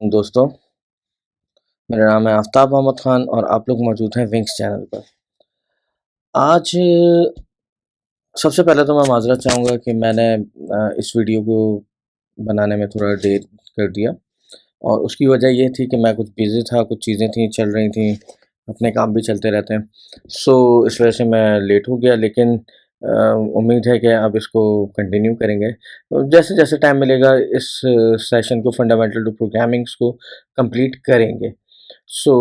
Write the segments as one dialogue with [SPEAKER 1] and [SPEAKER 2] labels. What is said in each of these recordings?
[SPEAKER 1] दोस्तों, मेरा नाम है आफ्ताब मोहम्मद ख़ान और आप लोग मौजूद हैं विंग्स चैनल पर। आज सबसे पहले तो मैं माज़रत चाहूँगा कि मैंने इस वीडियो को बनाने में थोड़ा देर कर दिया और उसकी वजह ये थी कि मैं कुछ बिज़ी था, कुछ चीज़ें थी चल रही थी, अपने काम भी चलते रहते हैं। इस वजह से मैं लेट हो गया, लेकिन उम्मीद है कि अब इसको कंटिन्यू करेंगे। जैसे-जैसे टाइम मिलेगा इस सेशन को, फंडामेंटल टू प्रोग्रामिंग्स को कंप्लीट करेंगे। सो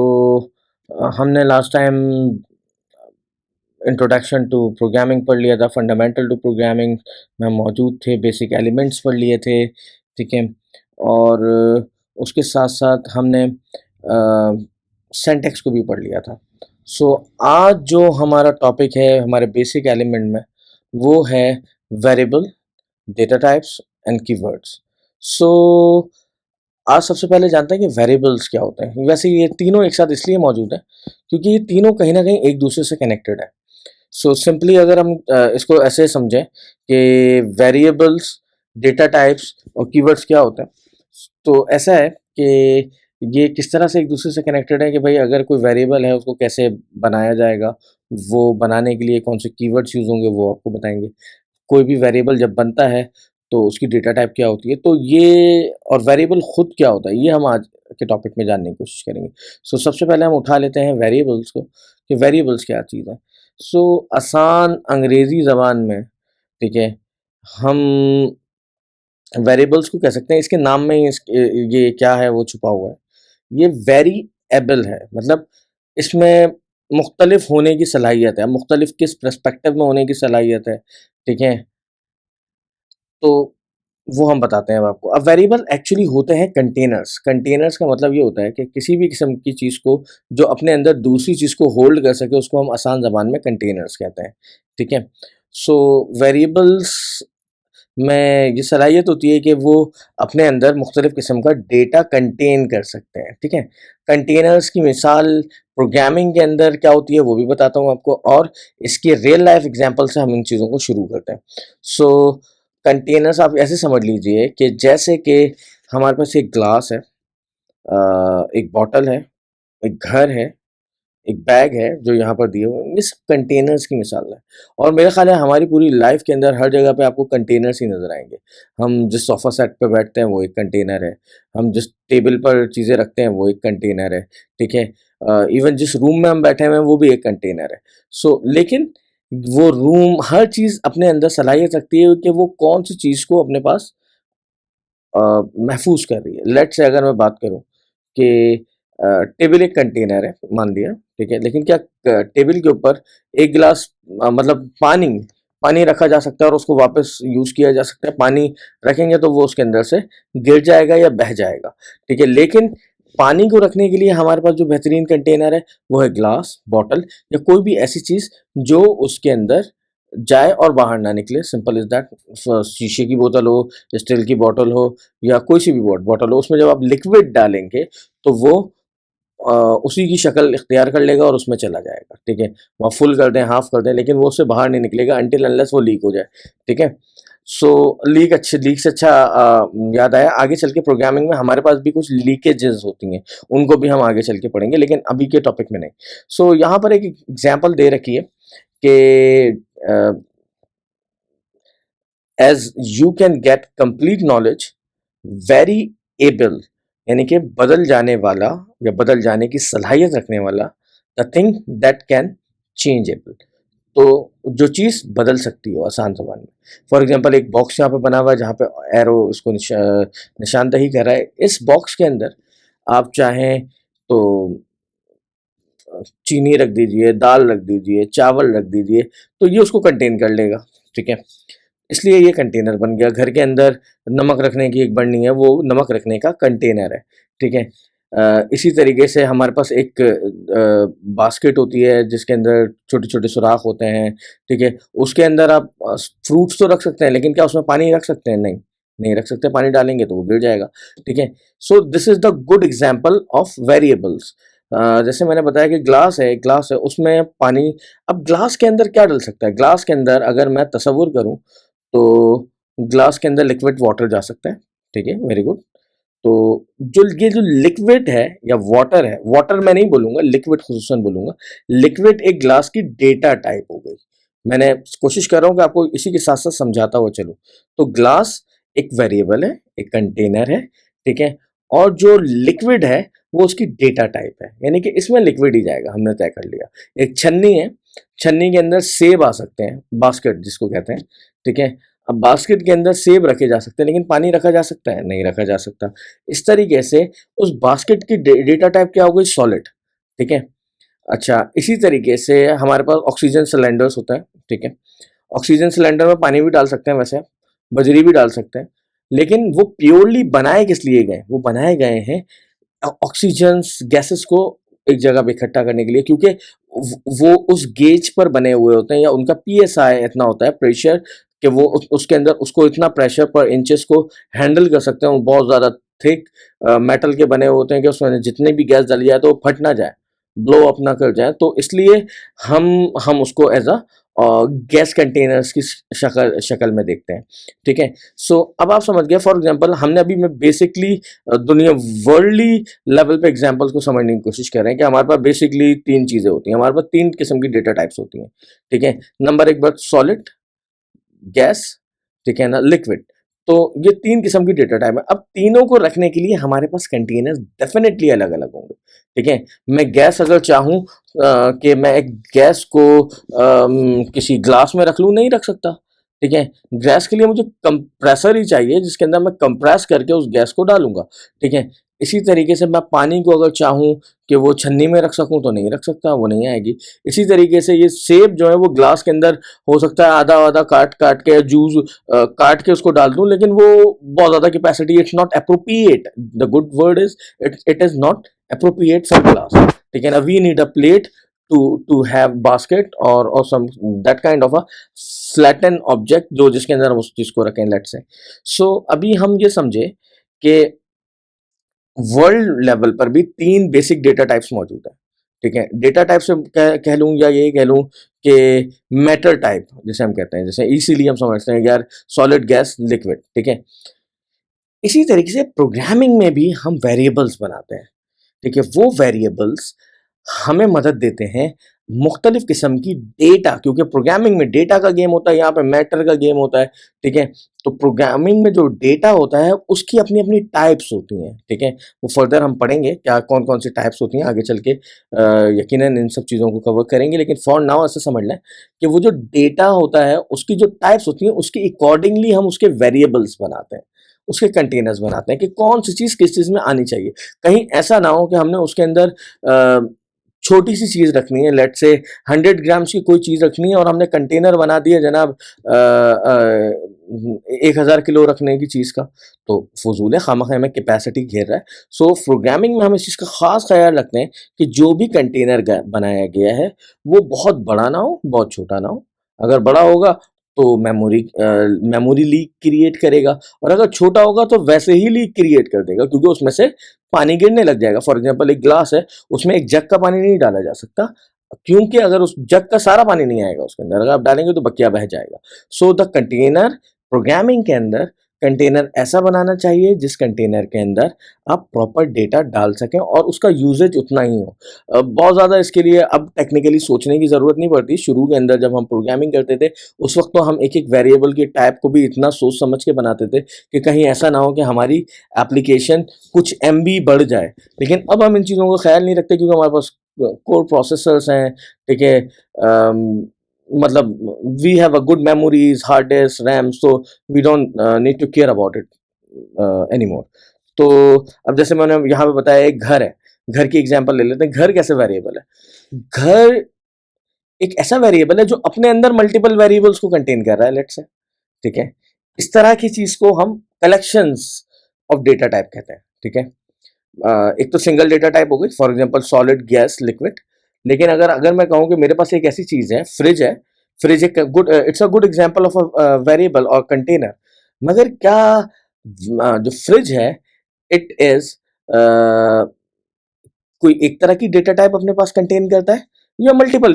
[SPEAKER 1] हमने last time introduction to programming पढ़ लिया था, फंडामेंटल टू प्रोग्रामिंग में मौजूद थे, बेसिक एलिमेंट्स पढ़ लिए थे, ठीक है। और उसके साथ-साथ हमने सिंटैक्स को भी पढ़ लिया था। आज जो हमारा टॉपिक है हमारे बेसिक एलिमेंट में, वो है variable, data types and keywords. So आज सबसे पहले जानते हैं कि वेरिएबल्स क्या होते हैं। वैसे ये तीनों एक साथ इसलिए मौजूद हैं क्योंकि ये तीनों कहीं न कहीं एक दूसरे से कनेक्टेड है। सिंपली अगर हम इसको ऐसे समझें कि वेरिएबल्स, डेटा टाइप्स और कीवर्ड्स क्या होते हैं, तो ऐसा है कि ये किस तरह से एक दूसरे से कनेक्टेड है कि भाई अगर कोई वेरिएबल है उसको कैसे बनाया जाएगा, वो बनाने के लिए कौन से कीवर्ड्स यूज़ होंगे वो आपको बताएँगे। कोई भी वेरिएबल जब बनता है तो उसकी डेटा टाइप क्या होती है, तो ये और वेरिएबल खुद क्या होता है, ये हम आज के टॉपिक में जानने की कोशिश करेंगे। सबसे पहले हम उठा लेते हैं वेरिएबल्स को कि वेरिएबल्स क्या चीज़ है। आसान अंग्रेज़ी ज़बान में, ठीक है, हम वेरिएबल्स को कह सकते हैं, इसके नाम में ही ये क्या है वो छुपा हुआ है। ये वेरिएबल है, मतलब इसमें मुख्तलिफ होने की सलाहियत है, मुख्तलिफ किस पर्सपेक्टिव में होने की सलाहियत है, ठीक है? तो वो हम बताते हैं अब आपको। अब वेरिएबल एक्चुअली होते हैं कंटेनर्स। कंटेनर्स का मतलब ये होता है कि किसी भी किस्म की चीज़ को जो अपने अंदर दूसरी चीज़ को होल्ड कर सके, उसको हम आसान ज़बान में कंटेनर्स कहते हैं, ठीक है? वेरिएबल्स में ये सलाहियत होती है कि वो अपने अंदर मुख्तलिफ़ किस्म का डेटा कंटेन कर सकते हैं, ठीक है? कंटेनर्स की मिसाल प्रोग्रामिंग के अंदर क्या होती है वो भी बताता हूँ आपको, और इसके रियल लाइफ एग्जांपल से हम इन चीज़ों को शुरू करते हैं। सो कंटेनर्स आप ऐसे समझ लीजिए कि जैसे कि हमारे पास एक ग्लास है, एक बॉटल है, एक घर है, एक बैग है जो यहाँ पर दिए हुए हैं, ये सब कंटेनर्स की मिसाल है। और मेरा ख्याल है हमारी पूरी लाइफ के अंदर हर जगह पे आपको कंटेनर्स ही नज़र आएँगे। हम जिस सोफ़ा सेट पे बैठते हैं वो एक कंटेनर है, हम जिस टेबल पर चीज़ें रखते हैं वो एक कंटेनर है, ठीक है? इवन जिस रूम में हम बैठे हुए हैं वो भी एक कंटेनर है। लेकिन वो रूम, हर चीज़ अपने अंदर सलाहियत रखती है कि वो कौन-सी चीज़ को अपने पास महफ़ूज़ कर रही है। लेट्स से अगर मैं बात करूँ कि टेबल एक कंटेनर है, मान लिया, ठीक है? लेकिन क्या टेबल के ऊपर एक गिलास मतलब पानी रखा जा सकता है और उसको वापस यूज़ किया जा सकता है? पानी रखेंगे तो वो उसके अंदर से गिर जाएगा या बह जाएगा, ठीक है? लेकिन पानी को रखने के लिए हमारे पास जो बेहतरीन कंटेनर है, वो है ग्लास, बॉटल या कोई भी ऐसी चीज़ जो उसके अंदर जाए और बाहर ना निकले, सिंपल इज़ दैट। शीशे की बोतल हो, स्टील की बॉटल हो या कोई सी भी बॉटल हो, उसमें जब आप लिक्विड डालेंगे तो वो अ, उसी की शक्ल इख्तियार कर लेगा और उसमें चला जाएगा, ठीक है? वहाँ फुल कर दें, हाफ़ कर दें, लेकिन वो उससे बाहर नहीं निकलेगा अनटिल अनलेस वो लीक हो जाए, ठीक है? लीक से अच्छा याद आया, आगे चल के प्रोग्रामिंग में हमारे पास भी कुछ लीकेजेज़ होती हैं, उनको भी हम आगे चल के पढ़ेंगे, लेकिन अभी के टॉपिक में नहीं। यहाँ पर एक एग्ज़ाम्पल दे रखी है कि as you can get complete knowledge variable, यानी कि बदल जाने वाला या बदल जाने की सलाहियत रखने वाला, the thing that can changeable, तो जो चीज़ बदल सकती हो आसान ज़बान में। फॉर एग्जांपल एक बॉक्स यहाँ पे बना हुआ है जहाँ पे एरो इसको निशानदही कर रहा है। इस बॉक्स के अंदर आप चाहें तो चीनी रख दीजिए, दाल रख दीजिए, चावल रख दीजिए, तो ये उसको कंटेन कर लेगा, ठीक है? इसलिए ये कंटेनर बन गया। घर के अंदर नमक रखने की एक बरनी है, वो नमक रखने का कंटेनर है, ठीक है? इसी तरीके से हमारे पास एक बास्केट होती है जिसके अंदर छोटे-छोटे सुराख होते हैं, ठीक है? उसके अंदर आप फ्रूट्स तो रख सकते हैं, लेकिन क्या उसमें पानी रख सकते हैं? नहीं, नहीं रख सकते, पानी डालेंगे तो वो गिर जाएगा, ठीक है? This is the good example of variables. जैसे मैंने बताया कि ग्लास है, उसमें पानी, अब ग्लास के अंदर क्या डल सकता है? ग्लास के अंदर अगर मैं तसव्वुर करूँ तो ग्लास के अंदर लिक्विड वाटर जा सकता है, ठीक है, वेरी गुड। तो ये जो लिक्विड है या वाटर है, वाटर मैं नहीं बोलूंगा, लिक्विड खुसूसन बोलूंगा। लिक्विड एक ग्लास की डेटा टाइप हो गई। मैंने कोशिश कर रहा हूं कि आपको इसी के साथ साथ समझाता हुआ चलूं। तो ग्लास एक वेरिएबल है, एक कंटेनर है, ठीक है। और जो लिक्विड है वो उसकी डेटा टाइप है, यानी कि इसमें लिक्विड ही जाएगा, हमने तय कर लिया। एक छन्नी है, छन्नी के अंदर सेब आ सकते हैं, बास्केट जिसको कहते हैं, ठीक है। अब बास्केट के अंदर सेब रखे जा सकते हैं, लेकिन पानी रखा जा सकता है? नहीं रखा जा सकता। इस तरीके से उस बास्केट की डेटा टाइप क्या हो गई? सॉलिड, ठीक है। अच्छा, इसी तरीके से हमारे पास ऑक्सीजन सिलेंडर्स होता है, ठीक है। ऑक्सीजन सिलेंडर में पानी भी डाल सकते हैं वैसे आप, बजरी भी डाल सकते हैं, लेकिन वो प्योरली बनाए किस लिए गए? वो बनाए गए हैं ऑक्सीजन गैसेस को एक जगह पे इकट्ठा करने के लिए, क्योंकि वो उस गेज पर बने हुए होते हैं, या उनका पीएसआई इतना होता है, प्रेशर, कि वो उसके अंदर उसको इतना प्रेशर पर इंचेस को हैंडल कर सकते हैं। वो बहुत ज़्यादा थिक मेटल के बने हुए होते हैं कि उसमें जितनी भी गैस डाली जाए तो वो फट ना जाए, ब्लो अप ना कर जाए। तो इसलिए हम उसको एज अ गैस कंटेनर्स की शक्ल शक्ल में देखते हैं, ठीक है। सो अब आप समझ गए। फॉर एग्जांपल हमने अभी में बेसिकली दुनिया वर्ल्डली लेवल पे एग्जांपल्स को समझने की कोशिश कर रहे हैं कि हमारे पास बेसिकली तीन चीज़ें होती हैं, हमारे पास तीन किस्म की डेटा टाइप्स होती हैं, ठीक है। नंबर एक बात सॉलिड, गैस, ठीक है ना, लिक्विड। तो ये तीन किस्म की डेटा टाइप है। अब तीनों को रखने के लिए हमारे पास कंटेनर्स डेफिनेटली अलग अलग होंगे, ठीक है। मैं गैस अगर चाहूँ कि मैं एक गैस को किसी ग्लास में रख लूँ, नहीं रख सकता, ठीक है। गैस के लिए मुझे कंप्रेसर ही चाहिए जिसके अंदर मैं कंप्रेस करके उस गैस को डालूंगा, ठीक है। इसी तरीके से मैं पानी को अगर चाहूँ कि वो छन्नी में रख सकूँ तो नहीं रख सकता, वो नहीं आएगी। इसी तरीके से ये सेब जो है वो ग्लास के अंदर हो सकता है आधा आधा काट काट के जूस काट के उसको डाल दूं, लेकिन वो बहुत ज्यादा capacity, it's not appropriate, the good word is it is not appropriate for glass, ठीक है ना। We need a plate to have basket और some that kind of a flatten object जो जिसके अंदर हम उस चीज को रखें, लेट्स से। सो अभी हम ये समझे कि वर्ल्ड लेवल पर भी तीन बेसिक डेटा टाइप्स मौजूद है, ठीक है। डेटा टाइप से कह लूँ या ये कह लूँ कि मैटर टाइप जैसे हम कहते हैं, जैसे इसीलिए हम समझते हैं यार सॉलिड, गैस, लिक्विड, ठीक है। इसी तरीके से प्रोग्रामिंग में भी हम वेरिएबल्स बनाते हैं, ठीक है। वो वेरिएबल्स हमें मदद देते हैं मुख्तलिफ किस्म की डेटा, क्योंकि प्रोग्रामिंग में डेटा का गेम होता है, यहाँ पे मैटर का गेम होता है, ठीक है। तो प्रोग्रामिंग में जो डेटा होता है उसकी अपनी अपनी टाइप्स होती हैं, ठीक है। वो फर्दर हम पढ़ेंगे क्या कौन कौन सी टाइप्स होती हैं आगे चल के, यकीनन इन सब चीज़ों को कवर करेंगे, लेकिन फॉर नाउ ऐसे समझ लें कि वो जो डेटा होता है उसकी जो टाइप्स होती हैं उसके अकॉर्डिंगली हम उसके वेरिएबल्स बनाते हैं, उसके कंटेनर्स बनाते हैं कि कौन सी चीज़ किस चीज़ में आनी चाहिए। कहीं ऐसा ना हो कि हमने उसके अंदर छोटी सी चीज़ रखनी है, लेट्स से 100 ग्राम्स की कोई चीज़ रखनी है और हमने कंटेनर बना दिया जनाब 1000 किलो रखने की चीज़ का, तो फजूल है, खामखा में कैपेसिटी घेर रहा है। सो प्रोग्रामिंग में हम इस चीज़ का खास ख्याल रखते हैं कि जो भी कंटेनर बनाया गया है वो बहुत बड़ा ना हो, बहुत छोटा ना हो। अगर बड़ा होगा तो मेमोरी लीक क्रिएट करेगा, और अगर छोटा होगा तो वैसे ही लीक क्रिएट कर देगा, क्योंकि उसमें से पानी गिरने लग जाएगा। फॉर एग्जांपल एक ग्लास है, उसमें एक जग का पानी नहीं डाला जा सकता, क्योंकि अगर उस जग का सारा पानी नहीं आएगा उसके अंदर, अगर आप डालेंगे तो बकिया बह जाएगा। सो द कंटेनर, प्रोग्रामिंग के अंदर कंटेनर ऐसा बनाना चाहिए जिस कंटेनर के अंदर आप प्रॉपर डेटा डाल सकें और उसका यूजेज उतना ही हो। बहुत ज़्यादा इसके लिए अब टेक्निकली सोचने की ज़रूरत नहीं पड़ती। शुरू के अंदर जब हम प्रोग्रामिंग करते थे उस वक्त तो हम एक एक वेरिएबल के टाइप को भी इतना सोच समझ के बनाते थे कि कहीं ऐसा ना हो कि हमारी एप्लीकेशन कुछ एमबी बढ़ जाए। लेकिन अब हम इन चीज़ों का ख्याल नहीं रखते, क्योंकि हमारे पास कोर प्रोसेसर्स हैं, ठीक है। मतलब we have a good memories, hard disk, RAM, so we don't need to care about it anymore. तो अब जैसे मैंने यहाँ पे बताया एक घर है, घर की एग्जांपल ले लेते हैं। घर कैसे वेरिएबल है? घर एक ऐसा वेरिएबल है जो अपने अंदर मल्टीपल वेरिएबल्स को कंटेन कर रहा है, लेट्स से, ठीक है। इस तरह की चीज को हम कलेक्शंस ऑफ डेटा टाइप कहते हैं, ठीक है। एक तो सिंगल डेटा टाइप हो गई, for example solid, gas, liquid. लेकिन अगर अगर मैं कहूँ कि मेरे पास एक ऐसी चीज है, फ्रिज है, फ्रिज एक good, it's a good example of a variable और कंटेनर। मगर क्या जो फ्रिज है इट इज कोई एक तरह की डेटा टाइप अपने पास कंटेन करता है? या मल्टीपल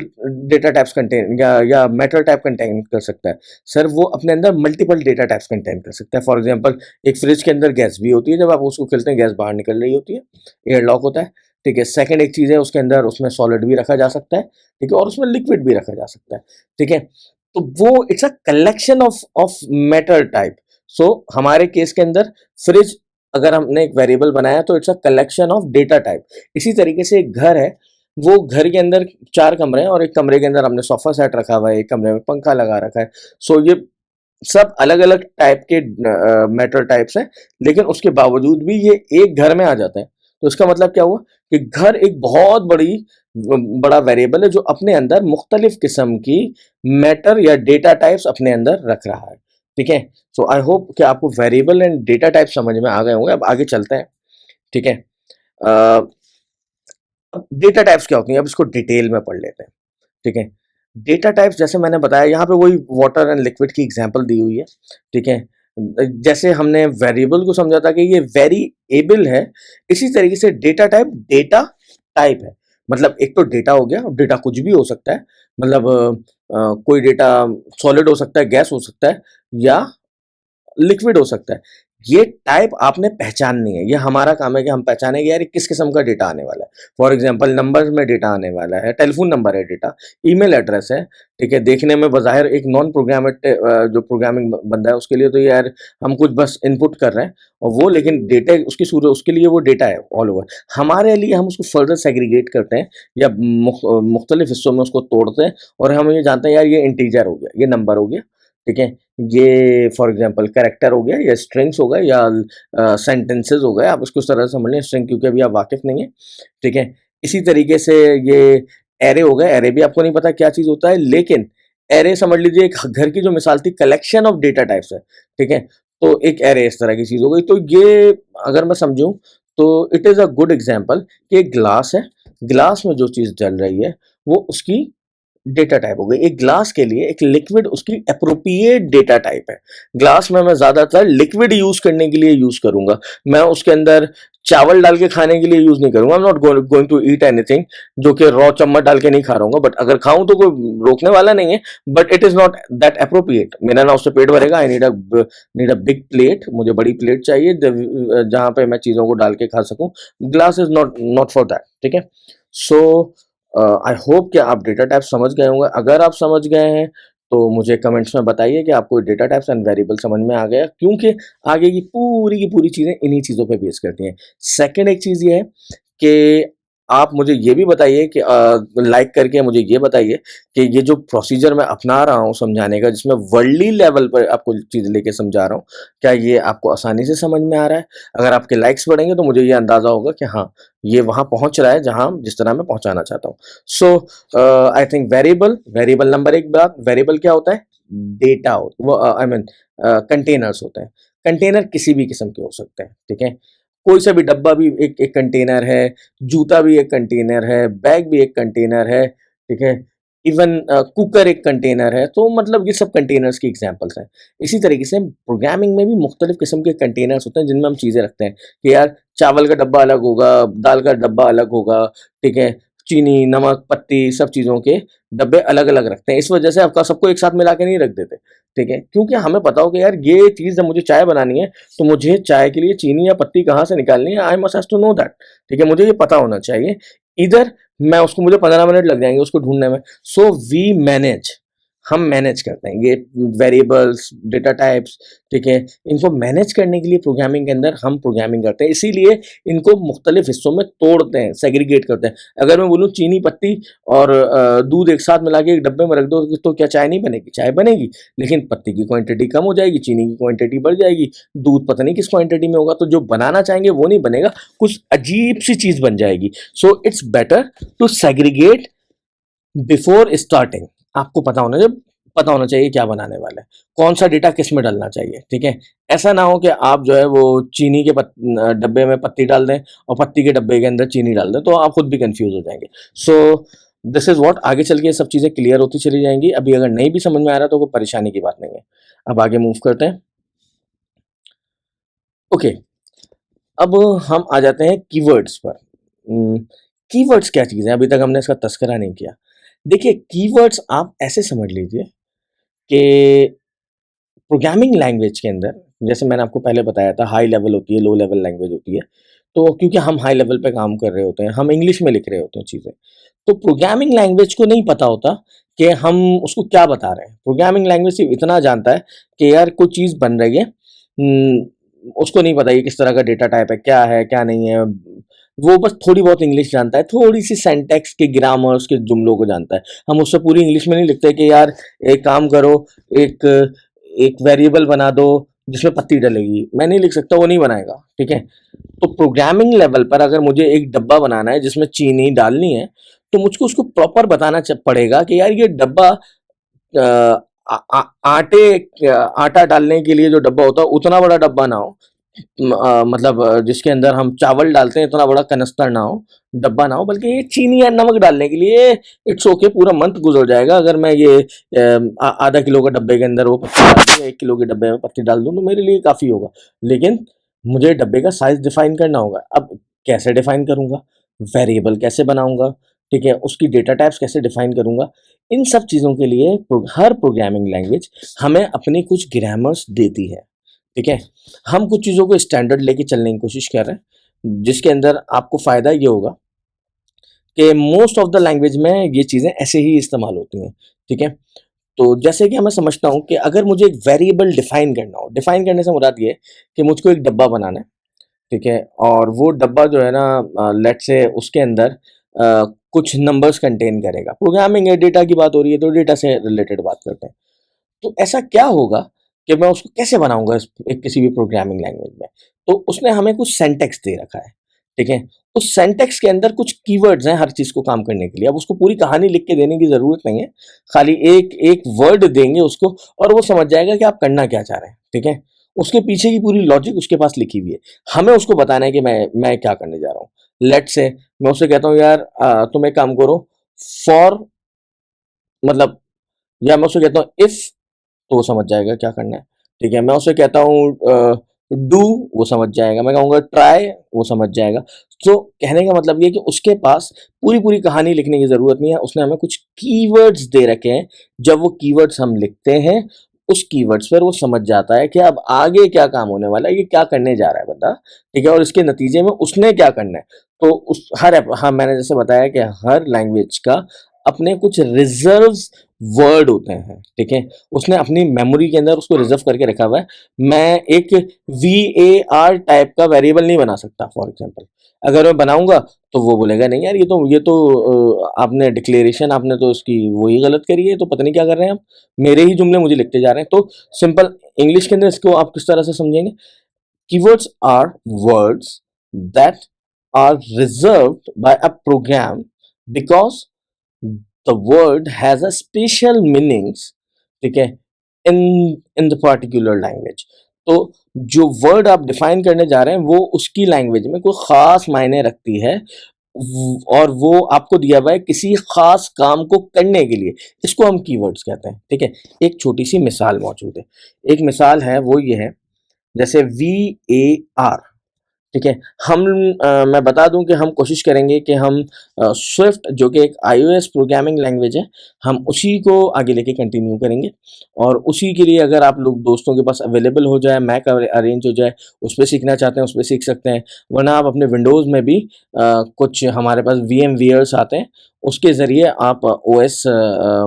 [SPEAKER 1] डेटा टाइप्स कंटेन या मैटर टाइप कंटेन कर सकता है। सर वो अपने अंदर मल्टीपल डेटा टाइप्स कंटेन कर सकता है। फॉर एग्जांपल एक फ्रिज के अंदर गैस भी होती है, जब आप उसको खोलते हैं गैस बाहर निकल रही होती है, एयरलॉक होता है, ठीक है। सेकंड एक चीज़ है उसके अंदर उसमें सॉलिड भी रखा जा सकता है, ठीक है, और उसमें लिक्विड भी रखा जा सकता है, ठीक है। तो वो it's a collection of matter type. So हमारे केस के अंदर फ्रिज अगर हमने एक वेरिएबल बनाया तो it's a collection of data type. इसी तरीके से एक घर है, वो घर के अंदर 4 कमरे हैं और एक कमरे के अंदर हमने सोफा सेट रखा हुआ है, एक कमरे में पंखा लगा रखा है। सो ये सब अलग-अलग टाइप के मैटर टाइप्स हैं, लेकिन उसके बावजूद भी ये एक घर में आ जाते हैं। तो इसका मतलब क्या हुआ कि घर एक बहुत बड़ा वेरिएबल है जो अपने अंदर मुख्तलिफ किस्म की मैटर या डेटा टाइप्स अपने अंदर रख रहा है, ठीक है। सो आई होप कि आपको वेरिएबल एंड डेटा टाइप समझ में आ गए होंगे। अब आगे चलते हैं, ठीक है। अब डेटा टाइप्स क्या होती हैं, अब इसको डिटेल में पढ़ लेते हैं, ठीक है। डेटा टाइप्स जैसे मैंने बताया यहाँ पे वही वाटर एंड लिक्विड की एग्जांपल दी हुई है, ठीक है। जैसे हमने वेरिएबल को समझा था कि ये वेरिएबल है, इसी तरीके से डेटा टाइप डेटा टाइप है। मतलब एक तो डेटा हो गया, और डेटा कुछ भी हो सकता है, मतलब कोई डेटा सॉलिड हो सकता है, गैस हो सकता है, या लिक्विड हो सकता है। ये टाइप आपने पहचाननी है, ये हमारा काम है कि हम पहचानें कि यार ये किस किस्म का डेटा आने वाला है। फॉर एग्जांपल नंबर्स में डेटा आने वाला है, टेलीफोन नंबर है डेटा, ईमेल एड्रेस है, ठीक है। देखने में बज़ाहिर एक नॉन प्रोग्रामेट जो प्रोग्रामिंग बंदा है उसके लिए तो यार हम कुछ बस इनपुट कर रहे हैं, और वो लेकिन डेटा उसकी सूरत उसके लिए वो डेटा है ऑल ओवर। हमारे लिए हम उसको फर्दर सेग्रीगेट करते हैं या मुख्तलिफ हिस्सों में उसको तोड़ते हैं, और हम ये जानते हैं यार ये इंटीजर हो गया, ये नंबर हो गया, ठीक है। ये फॉर एग्जांपल कैरेक्टर हो गया, या स्ट्रिंग्स हो गए, या सेंटेंसेस हो गए। आप इसको इस तरह से समझ लें, स्ट्रिंग क्योंकि अभी आप वाकिफ नहीं है, ठीक है। इसी तरीके से ये एरे हो गए, एरे भी आपको नहीं पता क्या चीज़ होता है, लेकिन एरे समझ लीजिए एक घर की जो मिसाल थी, कलेक्शन ऑफ डेटा टाइप्स है, ठीक है। तो एक एरे इस तरह की चीज़ हो गई। तो ये अगर मैं समझूं तो it is a good example कि एक ग्लास है, ग्लास में जो चीज़ डल रही है वो उसकी डेटा टाइप हो गई। एक ग्लास के लिए एक लिक्विड उसकी एप्रोप्रिएट डेटा टाइप है। ग्लास में मैं ज्यादातर लिक्विड यूज करने के लिए यूज करूंगा, मैं उसके अंदर चावल डाल के खाने के लिए यूज नहीं करूंगा। I am not going to eat anything जो कि रॉ चम्मच डाल के नहीं खा रहा हूँ, बट अगर खाऊं तो कोई रोकने वाला नहीं है, but it is not that appropriate. मेरा ना उससे पेट भरेगा। I need a big plate, मुझे बड़ी प्लेट चाहिए जहां पे मैं चीजों को डाल के खा सकूं। Glass is not not for that, ठीक है। सो आई होप कि आप डेटा टाइप समझ गए होंगे। अगर आप समझ गए हैं तो मुझे कमेंट्स में बताइए कि आपको डेटा टाइप्स एंड वेरिएबल समझ में आ गया, क्योंकि आगे की पूरी चीज़ें इन्हीं चीज़ों पे बेस करती हैं। सेकंड एक चीज़ ये है कि आप मुझे ये भी बताइए कि लाइक करके मुझे ये बताइए कि ये जो प्रोसीजर मैं अपना रहा हूँ समझाने का, जिसमें वर्ल्डली लेवल पर आपको चीज़ लेके समझा रहा हूँ, क्या ये आपको आसानी से समझ में आ रहा है? अगर आपके लाइक्स बढ़ेंगे तो मुझे ये अंदाज़ा होगा कि हाँ, ये वहाँ पहुँच रहा है जहाँ जिस तरह मैं पहुँचाना चाहता हूँ। सो आई थिंक वेरिएबल नंबर एक बात, वेरिएबल क्या होता है? डेटा हो वो आई मीन कंटेनर्स होते हैं। कंटेनर किसी भी किस्म के हो सकते हैं, ठीक है? कोई सा भी डब्बा भी एक एक कंटेनर है, जूता भी एक कंटेनर है, बैग भी एक कंटेनर है, ठीक है? इवन कुकर एक कंटेनर है। तो मतलब ये सब कंटेनर्स की एग्जांपल्स हैं। इसी तरीके से प्रोग्रामिंग में भी मुख्तलिफ किस्म के कंटेनर्स होते हैं जिनमें हम चीज़ें रखते हैं कि यार चावल का डब्बा अलग होगा, दाल का डब्बा अलग होगा, ठीक है? चीनी, नमक, पत्ती सब चीज़ों के डब्बे अलग-अलग रखते हैं। इस वजह से आपका सबको एक साथ मिला के नहीं रख देते, ठीक है? क्योंकि हमें पता हो कि यार ये चीज़ जब मुझे चाय बनानी है तो मुझे चाय के लिए चीनी या पत्ती कहाँ से निकालनी है, I must have to know that, ठीक है? मुझे ये पता होना चाहिए। इधर मैं उसको मुझे 15 मिनट लग जाएँगे उसको ढूँढने में। सो वी मैनेज, हम मैनेज करते हैं ये वेरिएबल्स, डेटा टाइप्स, ठीक है? इनको मैनेज करने के लिए प्रोग्रामिंग के अंदर हम प्रोग्रामिंग करते हैं। इसीलिए इनको मुख्तलिफ हिस्सों में तोड़ते हैं, सेग्रीगेट करते हैं। अगर मैं बोलूँ चीनी, पत्ती और दूध एक साथ मिला के एक डब्बे में रख दो तो क्या चाय नहीं बनेगी? चाय बनेगी, लेकिन पत्ती की क्वांटिटी कम हो जाएगी, चीनी की क्वांटिटी बढ़ जाएगी, दूध पता नहीं किस क्वांटिटी में होगा, तो जो बनाना चाहेंगे वो नहीं बनेगा, कुछ अजीब सी चीज़ बन जाएगी। So it's better to segregate before starting. आपको पता होना चाहिए क्या बनाने वाला है, कौन सा डेटा किस में डालना चाहिए, ठीक है? ऐसा ना हो कि आप जो है वो चीनी के डब्बे में पत्ती डाल दें और पत्ती के डब्बे के अंदर चीनी डाल दें, तो आप खुद भी कंफ्यूज हो जाएंगे। सो दिस इज व्हाट, आगे चल के ये सब चीज़ें क्लियर होती चली जाएंगी। अभी अगर नहीं भी समझ में आ रहा तो कोई परेशानी की बात नहीं है। अब आगे मूव करते हैं। ओके, अब हम आ जाते हैं कीवर्ड्स पर। कीवर्ड्स क्या चीज़ है? अभी तक हमने इसका तस्करा नहीं किया। देखिए कीवर्ड्स आप ऐसे समझ लीजिए कि प्रोग्रामिंग लैंग्वेज के अंदर, जैसे मैंने आपको पहले बताया था, हाई लेवल होती है, लो लेवल लैंग्वेज होती है। तो क्योंकि हम हाई लेवल पे काम कर रहे होते हैं, हम इंग्लिश में लिख रहे होते हैं चीज़ें, तो प्रोग्रामिंग लैंग्वेज को नहीं पता होता कि हम उसको क्या बता रहे हैं। प्रोग्रामिंग लैंग्वेज सिर्फ इतना जानता है कि यार कोई चीज़ बन रही है, उसको नहीं पता ये किस तरह का डेटा टाइप है, क्या है क्या नहीं है। वो बस थोड़ी बहुत इंग्लिश जानता है, थोड़ी सी सेंटेक्स के ग्रामर्स के जुमलों को जानता है। हम उससे पूरी इंग्लिश में नहीं लिखते कि यार एक काम करो, एक एक वेरिएबल बना दो जिसमें पत्ती डलेगी। मैं नहीं लिख सकता, वो नहीं बनाएगा, ठीक है। तो प्रोग्रामिंग लेवल पर अगर मुझे एक डब्बा बनाना है जिसमें चीनी डालनी है, तो मुझको उसको प्रॉपर बताना पड़ेगा कि यार ये डब्बा आटा डालने के लिए जो डब्बा होता है उतना बड़ा डब्बा ना हो, मतलब जिसके अंदर हम चावल डालते हैं इतना बड़ा कनस्तर ना हो, डब्बा ना हो, बल्कि ये चीनी या नमक डालने के लिए इट्स ओके, पूरा मंथ गुजर जाएगा। अगर मैं ये आधा किलो के डब्बे के अंदर वो पत्ती डाल दूँ, 1 किलो के डब्बे में पत्ती डाल दूँ, तो मेरे लिए काफ़ी होगा। लेकिन मुझे डब्बे का साइज डिफाइन करना होगा। अब कैसे डिफाइन करूंगा, वेरिएबल कैसे बनाऊंगा, ठीक है, उसकी डेटा टाइप्स कैसे डिफाइन करूंगा, इन सब चीज़ों के लिए हर प्रोग्रामिंग लैंग्वेज हमें अपनी कुछ ग्रामर्स देती है, ठीक है। हम कुछ चीज़ों को स्टैंडर्ड लेके चलने की कोशिश कर रहे हैं, जिसके अंदर आपको फ़ायदा ये होगा कि मोस्ट ऑफ द लैंग्वेज में ये चीज़ें ऐसे ही इस्तेमाल होती हैं, ठीक है। तो जैसे कि मैं समझता हूँ कि अगर मुझे एक वेरिएबल डिफाइन करना हो, डिफाइन करने से मुराद ये है कि मुझको एक डब्बा बनाना है, ठीक है, और वो डब्बा जो है ना, लेट से उसके अंदर कुछ नंबर्स कंटेन करेगा। प्रोग्रामिंग है, डेटा की बात हो रही है, तो डेटा से रिलेटेड बात करते हैं। तो ऐसा क्या होगा कि मैं उसको कैसे बनाऊंगा एक किसी भी प्रोग्रामिंग लैंग्वेज में। तो उसने हमें कुछ सेंटेक्स दे रखा है, ठीक है। उस सेंटेक्स के अंदर कुछ कीवर्ड्स हैं हर चीज को काम करने के लिए। अब उसको पूरी कहानी लिख के देने की जरूरत नहीं है, खाली एक एक वर्ड देंगे उसको और वो समझ जाएगा कि आप करना क्या चाह रहे हैं, ठीक है। उसके पीछे की पूरी लॉजिक उसके पास लिखी हुई है। हमें उसको बताना है कि मैं क्या करने जा रहा हूँ। लेट से मैं उससे कहता हूँ यार तुम एक काम करो, फॉर, मतलब, या मैं उससे कहता हूँ इफ, तो वो समझ जाएगा क्या करना है, ठीक है। मैं उसे कहता हूँ डू, वो समझ जाएगा। मैं कहूँगा ट्राई, वो समझ जाएगा। तो कहने का मतलब ये है कि उसके पास पूरी पूरी कहानी लिखने की ज़रूरत नहीं है, उसने हमें कुछ कीवर्ड्स दे रखे हैं। जब वो कीवर्ड्स हम लिखते हैं, उस कीवर्ड्स पर वो समझ जाता है कि अब आगे क्या काम होने वाला है, ये क्या करने जा रहा है बंदा, ठीक है, और इसके नतीजे में उसने क्या करना है। तो उस हाँ, मैंने जैसे बताया कि हर लैंग्वेज का अपने कुछ रिजर्व्स वर्ड होते हैं, ठीक है। उसने अपनी मेमोरी के अंदर उसको रिजर्व करके रखा हुआ है। मैं एक वी ए आर टाइप का वेरिएबल नहीं बना सकता फॉर एग्जांपल। अगर मैं बनाऊंगा तो वो बोलेगा नहीं यार, ये तो आपने डिक्लेरेशन, आपने तो उसकी वही गलत करी है, तो पता नहीं क्या कर रहे हैं आप, मेरे ही जुमले मुझे लिखते जा रहे हैं। तो सिंपल इंग्लिश के अंदर इसको आप किस तरह से समझेंगे, keywords are words that are reserved by a program because the word has a special meanings, ठीक है, in in the particular language. तो जो वर्ड आप डिफाइन करने जा रहे हैं वो उसकी लैंग्वेज में कोई खास मायने रखती है, और वो आपको दिया हुआ है किसी खास काम को करने के लिए। इसको हम कीवर्ड्स कहते हैं, ठीक है। एक छोटी सी मिसाल मौजूद है। एक मिसाल है वो ये है, जैसे VAR, ठीक है। मैं बता दूं कि हम कोशिश करेंगे कि हम स्विफ्ट, जो कि एक iOS प्रोग्रामिंग लैंग्वेज है, हम उसी को आगे लेके कंटिन्यू करेंगे। और उसी के लिए अगर आप लोग दोस्तों के पास अवेलेबल हो जाए, मैक अरेंज हो जाए, उस पर सीखना चाहते हैं उस पर सीख सकते हैं। वरना आप अपने विंडोज़ में भी कुछ हमारे पास VMwares आते हैं, उसके ज़रिए आप OS,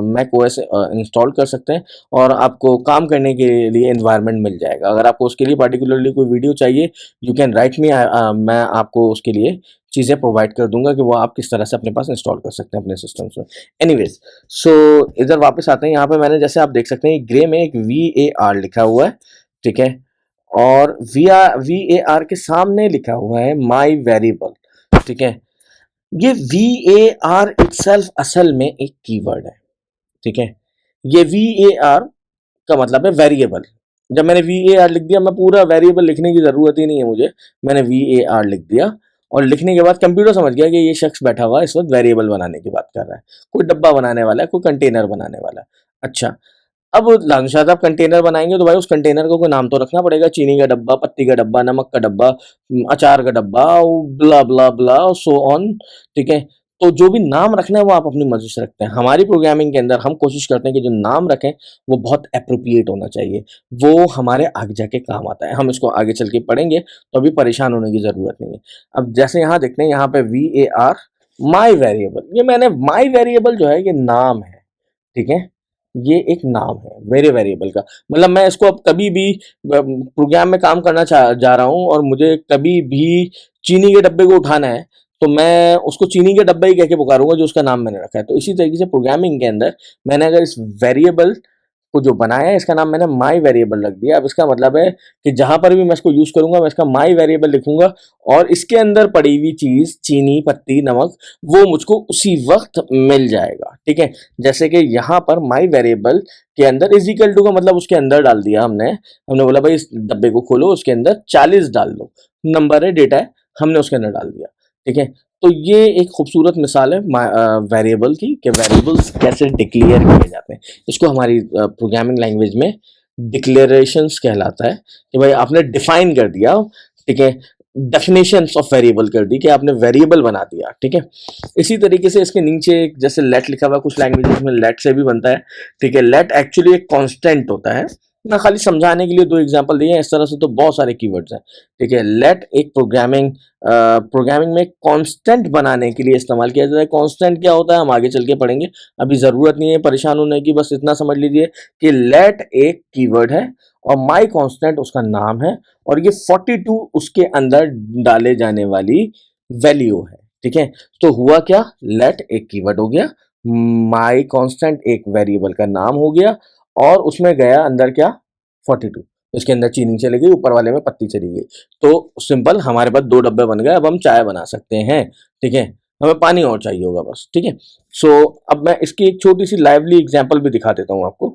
[SPEAKER 1] मैक OS इंस्टॉल कर सकते हैं और आपको काम करने के लिए इन्वायरमेंट मिल जाएगा। अगर आपको उसके लिए पार्टिकुलरली कोई वीडियो चाहिए, यू कैन राइट मी, मैं आपको उसके लिए चीज़ें प्रोवाइड कर दूंगा कि वो आप किस तरह से अपने पास इंस्टॉल कर सकते हैं अपने सिस्टम्स में। एनीवेज, सो इधर वापस आते हैं। यहाँ पे मैंने, जैसे आप देख सकते हैं, ग्रे में एक VAR लिखा हुआ है, ठीक है, और VAR के सामने लिखा हुआ है माई वेरिएबल, ठीक है। ये VAR इटसेल्फ असल में एक कीवर्ड है, ठीक है। ये VAR का मतलब है वेरिएबल। जब मैंने VAR लिख दिया, मैं पूरा वेरिएबल लिखने की ज़रूरत ही नहीं है मुझे, मैंने VAR लिख दिया, और लिखने के बाद कंप्यूटर समझ गया कि ये शख्स बैठा हुआ है इस वक्त वेरिएबल बनाने की बात कर रहा है, कोई डब्बा बनाने वाला है, कोई कंटेनर बनाने वाला है। अच्छा, अब लालशाद आप कंटेनर बनाएंगे तो भाई उस कंटेनर को कोई नाम तो रखना पड़ेगा, चीनी का डब्बा, पत्ती का डब्बा, नमक का डब्बा, अचार का डब्बा, ब्ला ब्ला ब्ला, सो ऑन, ठीक है। तो जो भी नाम रखना है वो आप अपनी मर्जी से रखते हैं। हमारी प्रोग्रामिंग के अंदर हम कोशिश करते हैं कि जो नाम रखें वो बहुत एप्रोप्रिएट होना चाहिए, वो हमारे आगे जाके काम आता है। हम इसको आगे चल के पढ़ेंगे तो अभी परेशान होने की ज़रूरत नहीं है। अब जैसे यहाँ देखते हैं, यहाँ पे VAR माई वेरिएबल, ये मैंने माई वेरिएबल जो है ये नाम है, ठीक है, ये एक नाम है मेरे वेरिएबल का। मतलब मैं इसको अब कभी भी प्रोग्राम में काम करना जा रहा हूँ और मुझे कभी भी चीनी के डब्बे को उठाना है, तो मैं उसको चीनी के डब्बा ही कह के पुकारूंगा जो उसका नाम मैंने रखा है। तो इसी तरीके से प्रोग्रामिंग के अंदर मैंने अगर इस वेरिएबल को जो बनाया है इसका नाम मैंने माई वेरिएबल रख दिया। अब इसका मतलब है कि जहां पर भी मैं इसको यूज करूंगा मैं इसका माई वेरिएबल लिखूंगा और इसके अंदर पड़ी हुई चीज चीनी, पत्ती, नमक, वो मुझको उसी वक्त मिल जाएगा, ठीक है। जैसे कि यहाँ पर माई वेरिएबल के अंदर इज इक्वल टू का मतलब उसके अंदर डाल दिया हमने। हमने बोला भाई इस डब्बे को खोलो, उसके अंदर 40 डाल दो, नंबर है, डेटा है, हमने उसके अंदर डाल दिया, ठीक है। तो ये एक खूबसूरत मिसाल है वेरिएबल की, कि वेरिएबल्स कैसे डिक्लेयर किए जाते हैं। इसको हमारी प्रोग्रामिंग लैंग्वेज में डिक्लेरेशंस कहलाता है, कि भाई आपने डिफाइन कर दिया, ठीक है, डेफिनेशंस ऑफ वेरिएबल कर दी, कि आपने वेरिएबल बना दिया, ठीक है। इसी तरीके से इसके नीचे जैसे लेट लिखा हुआ, कुछ लैंग्वेजेस में लेट से भी बनता है, ठीक है। लेट एक्चुअली एक कांस्टेंट होता है। मैं खाली समझाने के लिए दो एग्जांपल दिए हैं, इस तरह से तो बहुत सारे कीवर्ड्स हैं, ठीक है। लेट एक प्रोग्रामिंग में कांस्टेंट बनाने के लिए इस्तेमाल किया जाता है। कांस्टेंट क्या होता है हम आगे चल के पढ़ेंगे, अभी ज़रूरत नहीं है परेशान होने की, बस इतना समझ लीजिए कि लेट एक कीवर्ड है और माई कांस्टेंट उसका नाम है, और ये 42 उसके अंदर डाले जाने वाली वैल्यू है, ठीक है। तो हुआ क्या, लेट एक कीवर्ड हो गया, माई कांस्टेंट एक वेरिएबल का नाम हो गया, और उसमें गया अंदर क्या, 42, इसके अंदर चीनी चली गई, ऊपर वाले में पत्ती चली गई। तो सिंपल हमारे पास दो डब्बे बन गए, अब हम चाय बना सकते हैं, ठीक है। हमें पानी और चाहिए होगा बस, ठीक है। सो अब मैं इसकी एक छोटी सी लाइवली एग्जांपल भी दिखा देता हूँ आपको।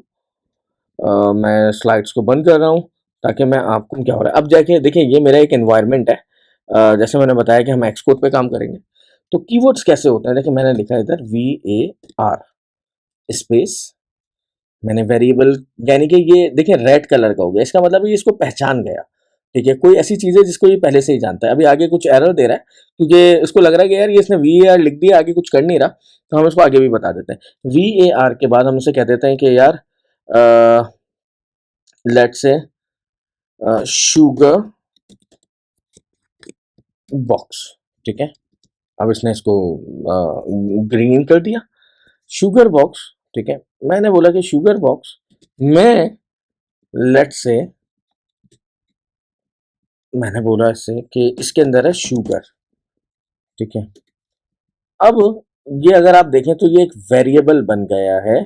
[SPEAKER 1] मैं स्लाइड्स को बंद कर रहा हूँ ताकि मैं आपको क्या हो रहा है। अब जाके देखिए ये मेरा एक एनवायरनमेंट है, जैसे मैंने बताया कि हम एक्सकोड पे काम करेंगे। तो कीवर्ड्स कैसे होते हैं, देखिए मैंने लिखा है इधर VAR स्पेस, मैंने वेरिएबल, यानी कि ये देखिए रेड कलर का हो गया, इसका मतलब ये इसको पहचान गया, ठीक है। कोई ऐसी चीज़ है जिसको ये पहले से ही जानता है। अभी आगे कुछ एरर दे रहा है क्योंकि इसको लग रहा है कि यार ये इसने VAR लिख दिया, आगे कुछ कर नहीं रहा, तो हम इसको आगे भी बता देते हैं। VAR के बाद हम इसे कह देते हैं कि यार लेट्स से शुगर बॉक्स, ठीक है। अब इसने इसको ग्रीन कर दिया, शुगर बॉक्स, ठीक है। मैंने बोला कि शुगर बॉक्स में लेट्स से, मैंने बोला इससे कि इसके अंदर है शुगर, ठीक है। अब ये अगर आप देखें तो ये एक वेरिएबल बन गया है।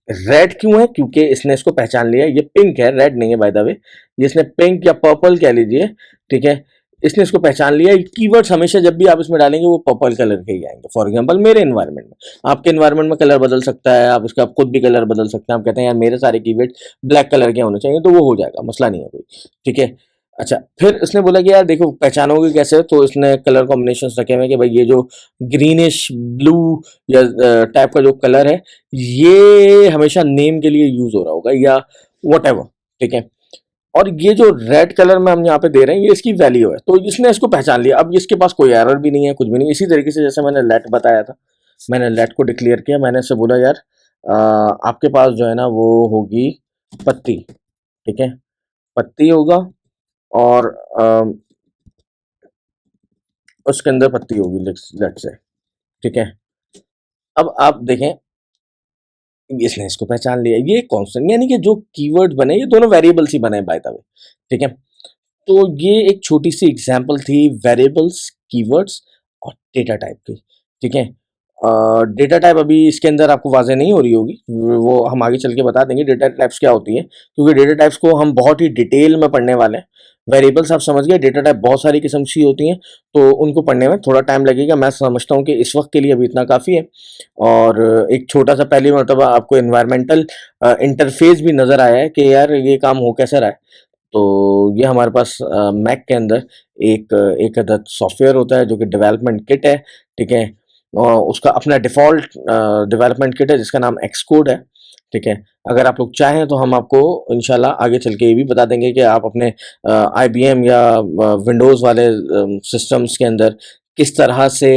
[SPEAKER 1] रेड क्यों है, क्योंकि इसने इसको पहचान लिया, ये पिंक है, रेड नहीं है बाय द वे, ये इसने पिंक या पर्पल कह लीजिए, ठीक है। इसने इसको पहचान लिया। कीवर्ड्स हमेशा जब भी आप इसमें डालेंगे वो पर्पल कलर के ही आएंगे। फॉर एग्जांपल मेरे एनवायरनमेंट में, आपके एनवायरनमेंट में कलर बदल सकता है, आप उसका खुद भी कलर बदल सकते हैं। आप कहते हैं यार मेरे सारे कीवर्ड ब्लैक कलर के होने चाहिए, तो वो हो जाएगा, मसला नहीं है कोई, ठीक है। अच्छा, फिर इसने बोला कि यार देखो पहचानोगे कैसे, तो इसने कलर कॉम्बिनेशंस रखे हुए हैं कि भाई ये जो ग्रीनिश ब्लू या टाइप का जो कलर है ये हमेशा नेम के लिए यूज हो रहा होगा या वट एवर, ठीक है। और ये जो रेड कलर में हम यहाँ पे दे रहे हैं ये इसकी वैल्यू है, तो इसने इसको पहचान लिया। अब इसके पास कोई एरर भी नहीं है, कुछ भी नहीं। इसी तरीके से जैसे मैंने लेट बताया था, मैंने लेट को डिक्लेयर किया, मैंने इससे बोला यार आपके पास जो है ना वो होगी पत्ती, ठीक है, पत्ती होगा, और उसके अंदर पत्ती होगी लेट से, ठीक है। अब आप देखें इसने इसको पहचान लिया, ये कांस्टेंट, यानी कि जो कीवर्ड बने ये दोनों वेरिएबल्स ही बने बाय द वे, ठीक है। तो ये एक छोटी सी एग्जांपल थी वेरिएबल्स, कीवर्ड्स और डेटा टाइप की, ठीक है। डेटा टाइप अभी इसके अंदर आपको वाज़ेह नहीं हो रही होगी, वो हम आगे चल के बता देंगे डेटा टाइप्स क्या होती है, क्योंकि डेटा टाइप्स को हम बहुत ही डिटेल में पढ़ने वाले हैं। वेरिएबल्स आप समझ गए, डेटा टाइप बहुत सारी किस्म की होती हैं, तो उनको पढ़ने में थोड़ा टाइम लगेगा। मैं समझता हूँ कि इस वक्त के लिए अभी इतना काफ़ी है। और एक छोटा सा पहली मरतबा आपको इन्वायरमेंटल इंटरफेस भी नज़र आया है कि यार ये काम हो कैसे रहा है। तो ये हमारे पास मैक के अंदर एक एक अदद सॉफ्टवेयर होता है जो कि डेवलपमेंट किट है, ठीक है। उसका अपना डिफ़ॉल्ट डेवलपमेंट किट है जिसका नाम एक्सकोड है, ठीक है। अगर आप लोग चाहें तो हम आपको इंशाल्लाह आगे चल के ये भी बता देंगे कि आप अपने IBM या विंडोज़ वाले सिस्टम्स के अंदर किस तरह से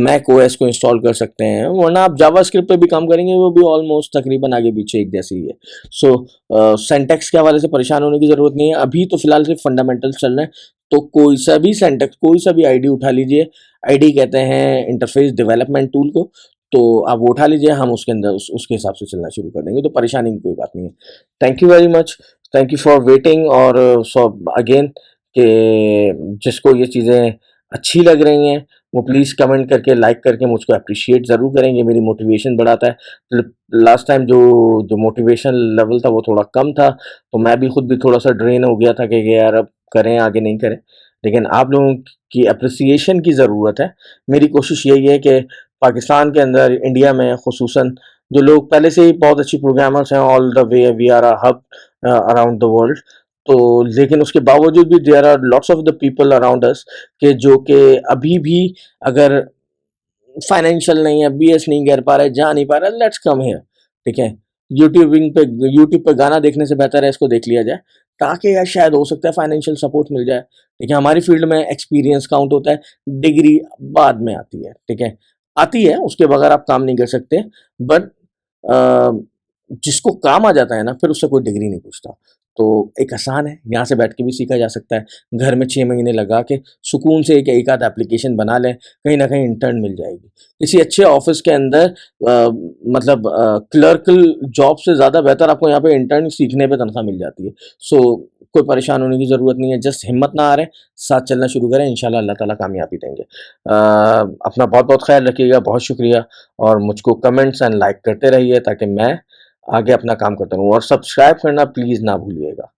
[SPEAKER 1] मैक ओएस को इंस्टॉल कर सकते हैं, वरना आप जावास्क्रिप्ट पे भी काम करेंगे वो भी ऑलमोस्ट तकरीबन आगे पीछे एक जैसी ही है। सो सिंटैक्स के हवाले से परेशान होने की ज़रूरत नहीं है, अभी तो फिलहाल सिर्फ फंडामेंटल्स चल रहे हैं। तो कोई सा भी सिंटैक्स, कोई सा भी आईडी उठा लीजिए, आईडी कहते हैं इंटरफेस डेवलपमेंट टूल को, तो आप वो उठा लीजिए, हम उसके अंदर उसके हिसाब से चलना शुरू कर देंगे, तो परेशानी की कोई बात नहीं है। Thank you very much, thank you for waiting. और सो अगेन कि जिसको ये चीज़ें अच्छी लग रही हैं वो प्लीज़ कमेंट करके, लाइक करके मुझको अप्रिशिएट ज़रूर करेंगे, मेरी मोटिवेशन बढ़ाता है। लास्ट टाइम जो जो मोटिवेशन लेवल था वो थोड़ा कम था, तो मैं भी खुद भी थोड़ा सा ड्रेन हो गया था कि यार अब करें आगे नहीं करें, लेकिन आप लोगों की अप्रिसिएशन की ज़रूरत है। मेरी कोशिश यही है कि पाकिस्तान के अंदर, इंडिया में खुसूसन, जो लोग पहले से ही बहुत अच्छी प्रोग्रामर्स हैं, all the way we are a hub around the world, तो लेकिन उसके बावजूद भी there are lots of the people around us के जो कि अभी भी अगर फाइनेंशियल नहीं है, बीएस नहीं कर पा रहे, जा नहीं पा रहे, लेट्स कम हियर, ठीक है। यूट्यूब पे गाना देखने से बेहतर है इसको देख लिया जाए, ताकि यार शायद हो सकता है फाइनेंशियल सपोर्ट मिल जाए, ठीक है। हमारी फील्ड में एक्सपीरियंस काउंट होता है, डिग्री बाद में आती है, ठीक है। आती है, उसके बगैर आप काम नहीं कर सकते, बट जिसको काम आ जाता है ना, फिर उससे कोई डिग्री नहीं पूछता। तो एक आसान है, यहाँ से बैठ के भी सीखा जा सकता है। घर में 6 महीने लगा के सुकून से एक आध एप्लीकेशन बना लें, कहीं ना कहीं इंटर्न मिल जाएगी किसी अच्छे ऑफिस के अंदर। मतलब क्लर्कल जॉब से ज़्यादा बेहतर आपको यहाँ पे इंटर्न सीखने पे तनख्वाह मिल जाती है। सो कोई परेशान होने की ज़रूरत नहीं है, जस्ट हिम्मत ना आ रहे, साथ चलना शुरू करें, इंशाल्लाह अल्लाह ताला कामयाबी देंगे। अपना बहुत बहुत ख्याल रखिएगा, बहुत शुक्रिया, और मुझको कमेंट्स एंड लाइक करते रहिए ताकि मैं आगे अपना काम करता रहूँ, और सब्सक्राइब करना प्लीज़ ना भूलिएगा।